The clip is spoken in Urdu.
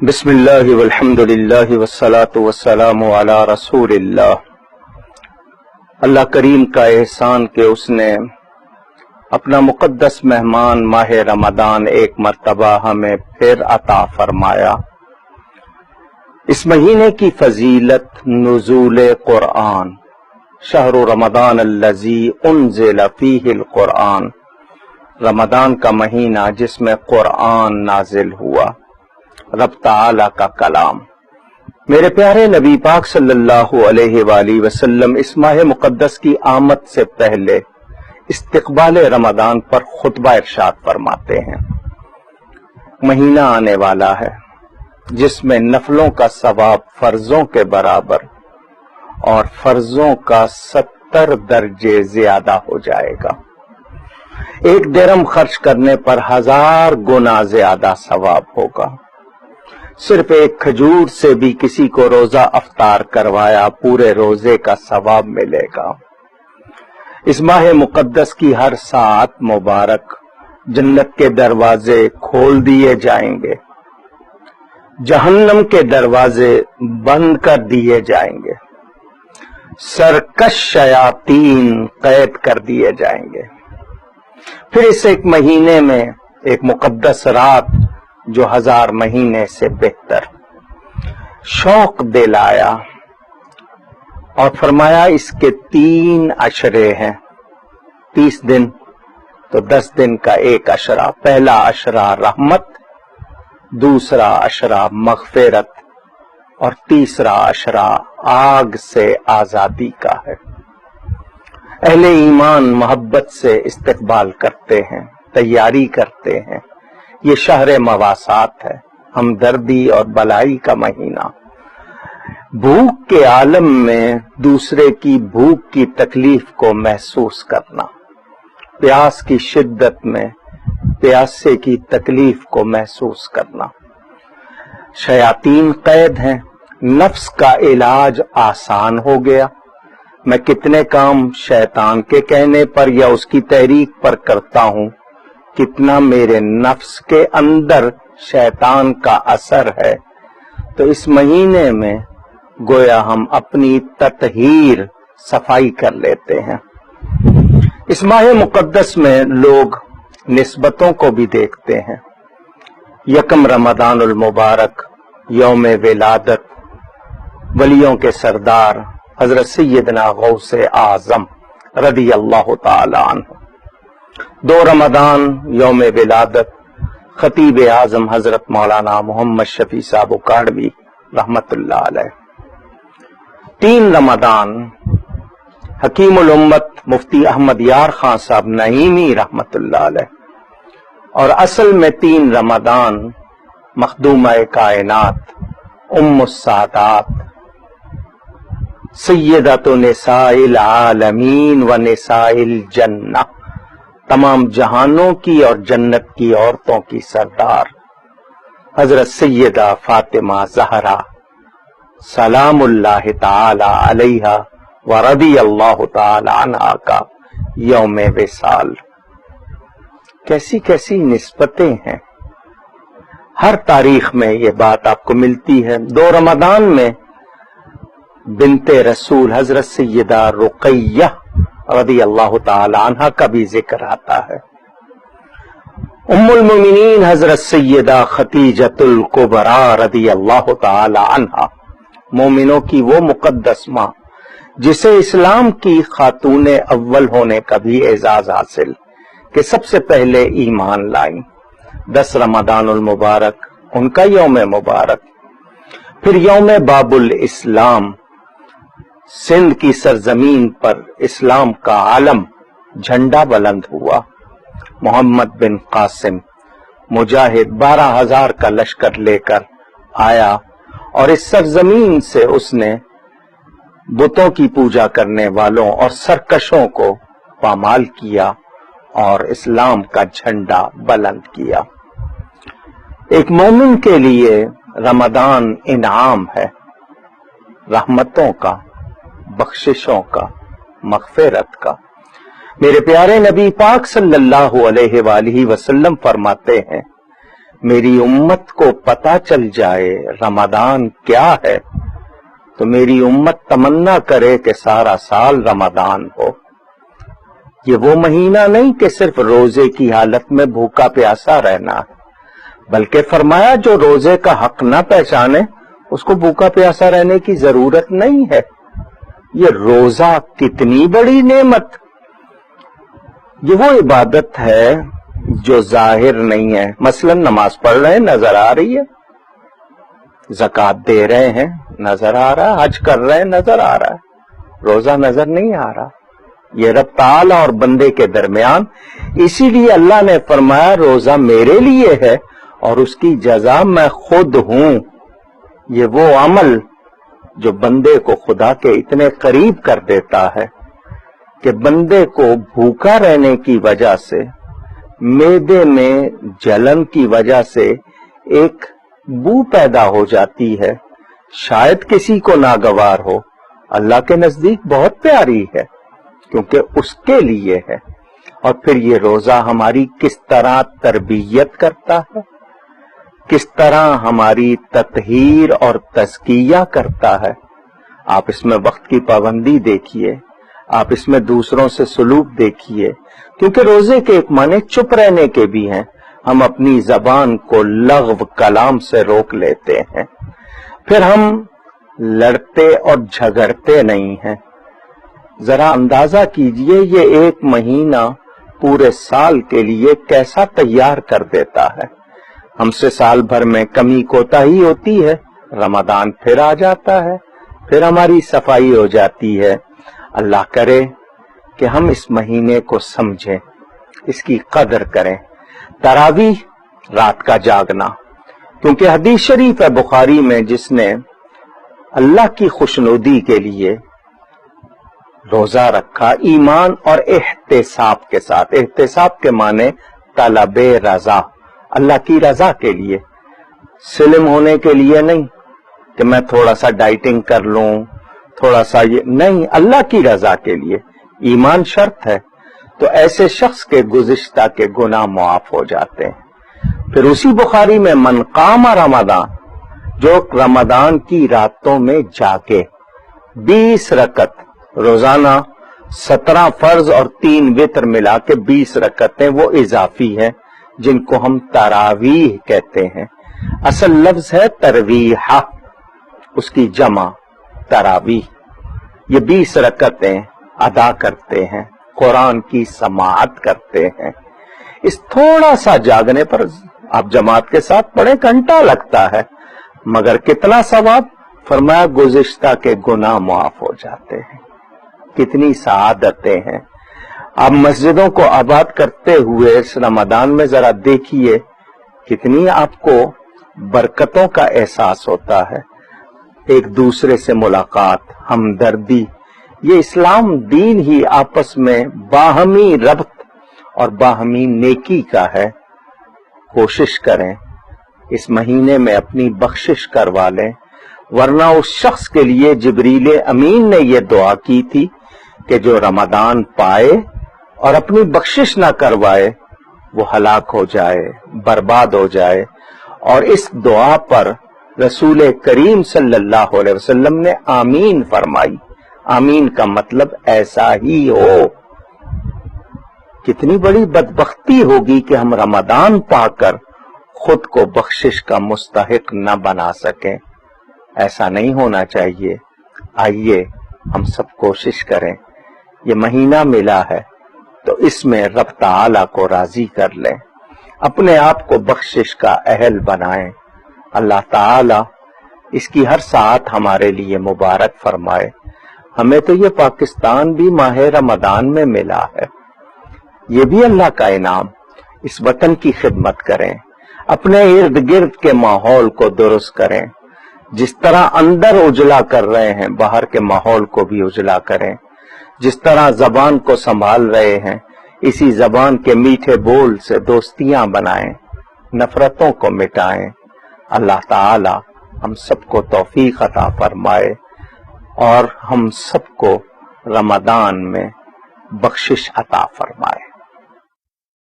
بسم اللہ والحمد للہ والصلاة والسلام علی رسول اللہ۔ اللہ کریم کا احسان کہ اس نے اپنا مقدس مہمان ماہ رمضان ایک مرتبہ ہمیں پھر عطا فرمایا۔ اس مہینے کی فضیلت نزول قرآن، شہر رمضان الذی انزل فیہ القرآن، رمضان کا مہینہ جس میں قرآن نازل ہوا، رب تعالی کا کلام۔ میرے پیارے نبی پاک صلی اللہ علیہ وآلہ وسلم اس ماہ مقدس کی آمد سے پہلے استقبال رمضان پر خطبہ ارشاد فرماتے ہیں۔ مہینہ آنے والا ہے جس میں نفلوں کا ثواب فرضوں کے برابر اور فرضوں کا 70 درجے زیادہ ہو جائے گا۔ 1 درہم خرچ کرنے پر 1000 گنا زیادہ ثواب ہوگا۔ صرف ایک کھجور سے بھی کسی کو روزہ افطار کروایا پورے روزے کا ثواب ملے گا۔ اس ماہ مقدس کی ہر ساعت مبارک جنت کے دروازے کھول دیے جائیں گے، جہنم کے دروازے بند کر دیے جائیں گے، سرکش شیاطین قید کر دیے جائیں گے۔ پھر اس ایک مہینے میں ایک مقدس رات جو 1000 مہینے سے بہتر شوق دلایا اور فرمایا اس کے 3 عشرے ہیں، 30 دن تو 10 دن کا ایک عشرہ۔ پہلا عشرہ رحمت، دوسرا عشرہ مغفرت اور تیسرا عشرہ آگ سے آزادی کا ہے۔ اہل ایمان محبت سے استقبال کرتے ہیں، تیاری کرتے ہیں۔ یہ شہر مواسات ہے، ہمدردی اور بلائی کا مہینہ۔ بھوک کے عالم میں دوسرے کی بھوک کی تکلیف کو محسوس کرنا، پیاس کی شدت میں پیاسے کی تکلیف کو محسوس کرنا۔ شیاطین قید ہیں، نفس کا علاج آسان ہو گیا۔ میں کتنے کام شیطان کے کہنے پر یا اس کی تحریک پر کرتا ہوں، کتنا میرے نفس کے اندر شیطان کا اثر ہے۔ تو اس مہینے میں گویا ہم اپنی تطہیر صفائی کر لیتے ہیں۔ اس ماہ مقدس میں لوگ نسبتوں کو بھی دیکھتے ہیں۔ 1 رمضان المبارک یوم ولادت ولیوں کے سردار حضرت سیدنا غوث اعظم رضی اللہ تعالی عنہ۔ 2 رمضان یوم ولادت خطیب اعظم حضرت مولانا محمد شفیع صاحب اکاڑوی رحمت اللہ علیہ۔ 3 رمضان حکیم الامت مفتی احمد یار خان صاحب نعیمی رحمت اللہ علیہ۔ اور اصل میں 3 رمضان مخدومہ کائنات ام السادات سیدۃ نساء العالمین و نساء الجنہ، تمام جہانوں کی اور جنت کی عورتوں کی سردار حضرت سیدہ فاطمہ زہرا سلام اللہ تعالی علیہا و رضی اللہ تعالی عنہا کا یوم وصال۔ کیسی کیسی نسبتیں ہیں، ہر تاریخ میں یہ بات آپ کو ملتی ہے۔ 2 رمضان میں بنت رسول حضرت سیدہ رقیہ رضی اللہ تعالی عنہ کا بھی ذکر آتا ہے۔ ام المومنین حضرت سیدہ خدیجۃ الکبریٰ رضی اللہ تعالی عنہ، مومنوں کی وہ مقدس ماں جسے اسلام کی خاتون اول ہونے کا بھی اعزاز حاصل کہ سب سے پہلے ایمان لائیں۔ 10 رمضان المبارک ان کا یوم مبارک۔ پھر یوم باب الاسلام، سندھ کی سرزمین پر اسلام کا عالم جھنڈا بلند ہوا۔ محمد بن قاسم مجاہد 12,000 کا لشکر لے کر آیا اور اس سرزمین سے اس نے بتوں کی پوجا کرنے والوں اور سرکشوں کو پامال کیا اور اسلام کا جھنڈا بلند کیا۔ ایک مومن کے لیے رمضان انعام ہے، رحمتوں کا، بخششوں کا، مغفرت کا۔ میرے پیارے نبی پاک صلی اللہ علیہ وآلہ وسلم فرماتے ہیں، میری امت کو پتہ چل جائے رمضان کیا ہے تو میری امت تمنا کرے کہ سارا سال رمضان ہو۔ یہ وہ مہینہ نہیں کہ صرف روزے کی حالت میں بھوکا پیاسا رہنا ہے، بلکہ فرمایا جو روزے کا حق نہ پہچانے اس کو بھوکا پیاسا رہنے کی ضرورت نہیں ہے۔ یہ روزہ کتنی بڑی نعمت، یہ وہ عبادت ہے جو ظاہر نہیں ہے۔ مثلا نماز پڑھ رہے ہیں نظر آ رہی ہے، زکوٰۃ دے رہے ہیں نظر آ رہا ہے، حج کر رہے ہیں نظر آ رہا ہے، روزہ نظر نہیں آ رہا۔ یہ رب تعالی اور بندے کے درمیان، اسی لیے اللہ نے فرمایا روزہ میرے لیے ہے اور اس کی جزا میں خود ہوں۔ یہ وہ عمل جو بندے کو خدا کے اتنے قریب کر دیتا ہے کہ بندے کو بھوکا رہنے کی وجہ سے، معدے میں جلن کی وجہ سے ایک بو پیدا ہو جاتی ہے، شاید کسی کو ناگوار ہو، اللہ کے نزدیک بہت پیاری ہے کیونکہ اس کے لیے ہے۔ اور پھر یہ روزہ ہماری کس طرح تربیت کرتا ہے، کس طرح ہماری تطہیر اور تزکیہ کرتا ہے۔ آپ اس میں وقت کی پابندی دیکھیے، آپ اس میں دوسروں سے سلوک دیکھیے، کیونکہ روزے کے ایک معنی چپ رہنے کے بھی ہیں۔ ہم اپنی زبان کو لغو کلام سے روک لیتے ہیں، پھر ہم لڑتے اور جھگڑتے نہیں ہیں۔ ذرا اندازہ کیجئے یہ ایک مہینہ پورے سال کے لیے کیسا تیار کر دیتا ہے۔ ہم سے سال بھر میں کمی کوتاہی ہوتی ہے، رمضان پھر آ جاتا ہے، پھر ہماری صفائی ہو جاتی ہے۔ اللہ کرے کہ ہم اس مہینے کو سمجھیں، اس کی قدر کریں۔ تراویح رات کا جاگنا، کیونکہ حدیث شریف ہے بخاری میں جس نے اللہ کی خوشنودی کے لیے روزہ رکھا ایمان اور احتساب کے ساتھ۔ احتساب کے معنی طلب رضا، اللہ کی رضا کے لیے، سلم ہونے کے لیے نہیں کہ میں تھوڑا سا ڈائٹنگ کر لوں، تھوڑا سا یہ نہیں، اللہ کی رضا کے لیے۔ ایمان شرط ہے، تو ایسے شخص کے گزشتہ کے گناہ معاف ہو جاتے ہیں۔ پھر اسی بخاری میں من قام رمضان، جو رمضان کی راتوں میں جاگے 20 رکعت روزانہ، 17 فرض اور 3 وتر ملا کے 20 رکعتیں وہ اضافی ہیں جن کو ہم تراویح کہتے ہیں۔ اصل لفظ ہے ترویحہ، اس کی جمع تراویح۔ یہ 20 رکعتیں ادا کرتے ہیں، قرآن کی سماعت کرتے ہیں۔ اس تھوڑا سا جاگنے پر آپ جماعت کے ساتھ پڑھیں، گھنٹہ لگتا ہے، مگر کتنا ثواب؟ فرمایا گزشتہ کے گناہ معاف ہو جاتے ہیں۔ کتنی سعادتیں ہیں۔ آپ مسجدوں کو آباد کرتے ہوئے اس رمضان میں ذرا دیکھیے کتنی آپ کو برکتوں کا احساس ہوتا ہے۔ ایک دوسرے سے ملاقات، ہمدردی، یہ اسلام دین ہی آپس میں باہمی ربط اور باہمی نیکی کا ہے۔ کوشش کریں اس مہینے میں اپنی بخشش کروا لیں، ورنہ اس شخص کے لیے جبریل امین نے یہ دعا کی تھی کہ جو رمضان پائے اور اپنی بخشش نہ کروائے وہ ہلاک ہو جائے، برباد ہو جائے۔ اور اس دعا پر رسول کریم صلی اللہ علیہ وسلم نے آمین فرمائی۔ آمین کا مطلب ایسا ہی ہو۔ کتنی بڑی بدبختی ہوگی کہ ہم رمضان پا کر خود کو بخشش کا مستحق نہ بنا سکیں۔ ایسا نہیں ہونا چاہیے۔ آئیے ہم سب کوشش کریں، یہ مہینہ ملا ہے تو اس میں رب تعالی کو راضی کر لیں، اپنے آپ کو بخشش کا اہل بنائیں۔ اللہ تعالی اس کی ہر ساعت ہمارے لیے مبارک فرمائے۔ ہمیں تو یہ پاکستان بھی ماہ رمضان میں ملا ہے، یہ بھی اللہ کا انعام۔ اس وطن کی خدمت کریں، اپنے ارد گرد کے ماحول کو درست کریں۔ جس طرح اندر اجلا کر رہے ہیں باہر کے ماحول کو بھی اجلا کریں۔ جس طرح زبان کو سنبھال رہے ہیں اسی زبان کے میٹھے بول سے دوستیاں بنائیں، نفرتوں کو مٹائیں۔ اللہ تعالی ہم سب کو توفیق عطا فرمائے اور ہم سب کو رمضان میں بخشش عطا فرمائے۔